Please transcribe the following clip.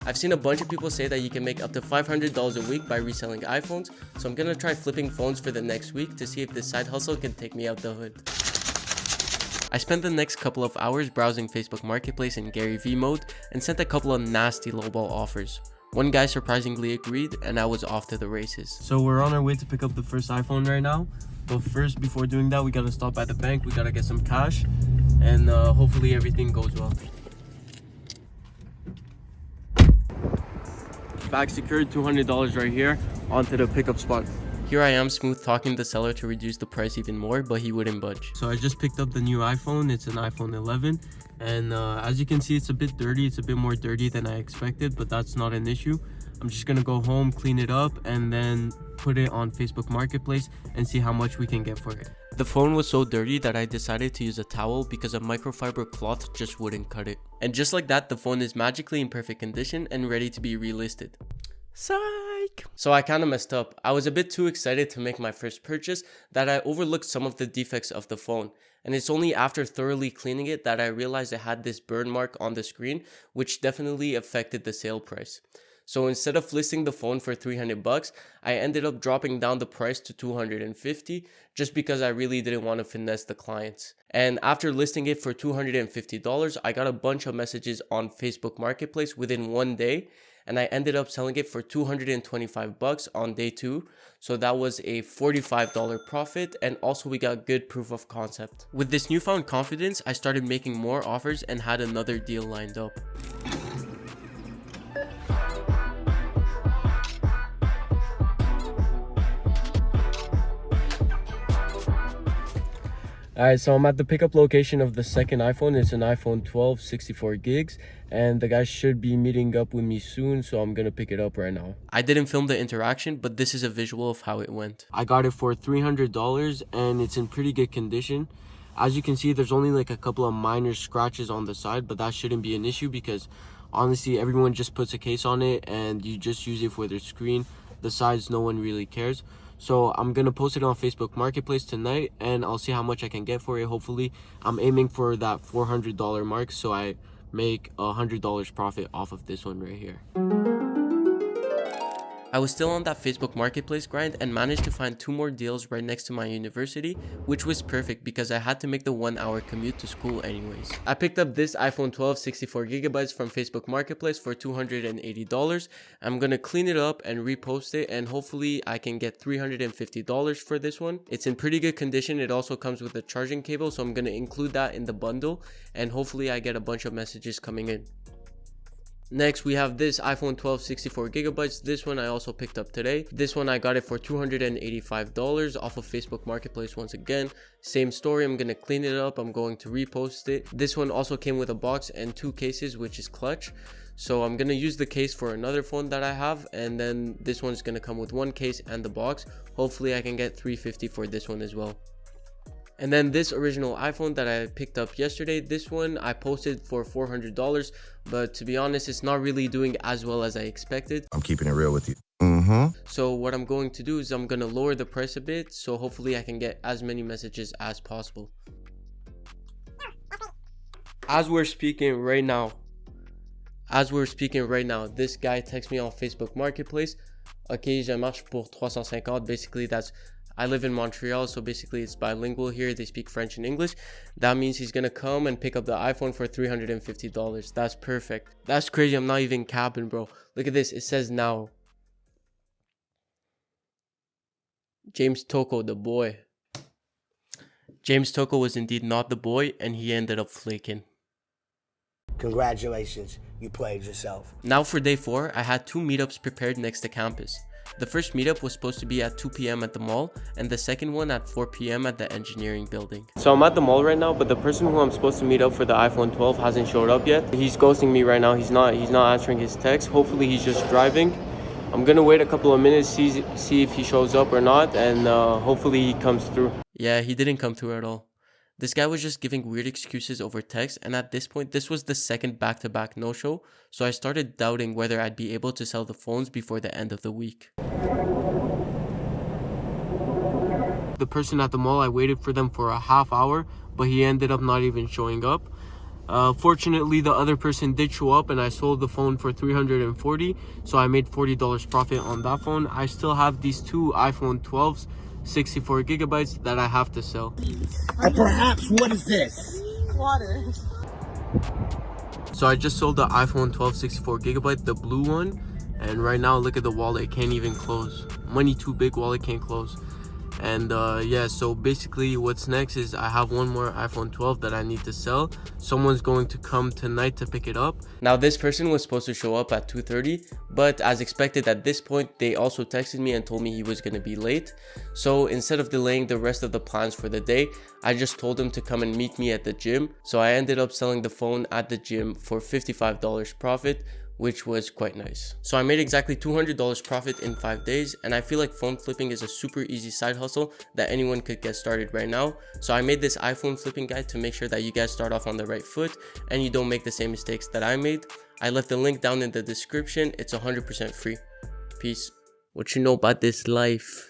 I've seen a bunch of people say that you can make up to $500 a week by reselling iPhones, so I'm gonna try flipping phones for the next week to see if this side hustle can take me out the hood. I spent the next couple of hours browsing Facebook Marketplace in Gary Vee mode and sent a couple of nasty lowball offers. One guy surprisingly agreed and I was off to the races. So we're on our way to pick up the first iPhone right now. But first, before doing that, we gotta stop by the bank, we gotta get some cash, and hopefully everything goes well. Bag secured, $200 right here, onto the pickup spot. Here I am smooth talking the seller to reduce the price even more, but he wouldn't budge. So I just picked up the new iPhone. It's an iPhone 11, and as you can see, it's a bit dirty. It's a bit more dirty than I expected, but that's not an issue. I'm just gonna go home, clean it up, and then put it on Facebook Marketplace and see how much we can get for it. The phone was so dirty that I decided to use a towel because a microfiber cloth just wouldn't cut it. And just like that, the phone is magically in perfect condition and ready to be relisted. Psych! So I kinda messed up. I was a bit too excited to make my first purchase that I overlooked some of the defects of the phone. And it's only after thoroughly cleaning it that I realized it had this burn mark on the screen, which definitely affected the sale price. So instead of listing the phone for $300, I ended up dropping down the price to $250 just because I really didn't want to finesse the clients. And after listing it for $250, I got a bunch of messages on Facebook Marketplace within one day, and I ended up selling it for $225 on day 2. So that was a $45 profit, and also we got good proof of concept. With this newfound confidence, I started making more offers and had another deal lined up. Alright, so I'm at the pickup location of the second iPhone. It's an iPhone 12, 64 gigs, and the guy should be meeting up with me soon, so I'm gonna pick it up right now. I didn't film the interaction, but this is a visual of how it went. I got it for $300, and it's in pretty good condition. As you can see, there's only like a couple of minor scratches on the side, but that shouldn't be an issue because honestly, everyone just puts a case on it and you just use it for their screen. The sides, no one really cares. So I'm gonna post it on Facebook Marketplace tonight, and I'll see how much I can get for it. Hopefully, I'm aiming for that $400 mark, so I make $100 profit off of this one right here. I was still on that Facebook Marketplace grind and managed to find 2 more deals right next to my university, which was perfect because I had to make the 1-hour commute to school anyways. I picked up this iPhone 12 64GB from Facebook Marketplace for $280. I'm gonna clean it up and repost it, and hopefully I can get $350 for this one. It's in pretty good condition. It also comes with a charging cable, so I'm gonna include that in the bundle, and hopefully I get a bunch of messages coming in. Next, we have this iPhone 12 64GB. This one I also picked up today. This one I got it for $285 off of Facebook Marketplace once again. Same story, I'm gonna clean it up, I'm going to repost it. This one also came with a box and 2 cases, which is clutch. So I'm gonna use the case for another phone that I have, and then this one's gonna come with 1 case and the box. Hopefully I can get $350 for this one as well. And then this original iPhone that I picked up yesterday, this one I posted for $400, but to be honest, it's not really doing as well as I expected. I'm keeping it real with you. So what I'm going to do is I'm going to lower the price a bit, so hopefully I can get as many messages as possible. As we're speaking right now, this guy texts me on Facebook Marketplace. Okay, je marche pour 350. Basically, I live in Montreal, so basically it's bilingual here. They speak French and English. That means he's gonna come and pick up the iPhone for $350. That's perfect. That's crazy. I'm not even capping, bro. Look at this. It says now. James Toko, the boy. James Toko was indeed not the boy, and he ended up flaking. Congratulations, you played yourself. Now for day 4, I had 2 meetups prepared next to campus. The first meetup was supposed to be at 2 p.m. at the mall, and the second one at 4 p.m. at the engineering building. So I'm at the mall right now, but the person who I'm supposed to meet up for the iPhone 12 hasn't showed up yet. He's ghosting me right now. He's not answering his text. Hopefully he's just driving. I'm gonna wait a couple of minutes, see if he shows up or not, and hopefully he comes through. Yeah, he didn't come through at all. This guy was just giving weird excuses over text, and at this point, this was the second back-to-back no-show, so I started doubting whether I'd be able to sell the phones before the end of the week. The person at the mall, I waited for them for a half hour, but he ended up not even showing up. Fortunately, the other person did show up and I sold the phone for $340, so I made $40 profit on that phone. I still have these two iPhone 12s, 64 gigabytes that I have to sell. And perhaps, what is this? Water. So I just sold the iPhone 12 64 gigabyte, the blue one, and right now look at the wallet, it can't even close. Money too big, wallet can't close. And yeah, so basically what's next is I have one more iPhone 12 that I need to sell. Someone's going to come tonight to pick it up. Now this person was supposed to show up at 2:30, but as expected at this point, they also texted me and told me he was going to be late. So instead of delaying the rest of the plans for the day, I just told him to come and meet me at the gym. So I ended up selling the phone at the gym for $55 profit, which was quite nice. So I made exactly $200 profit in 5 days, and I feel like phone flipping is a super easy side hustle that anyone could get started right now. So I made this iPhone flipping guide to make sure that you guys start off on the right foot and you don't make the same mistakes that I made. I left the link down in the description. It's 100% free. Peace. What you know about this life?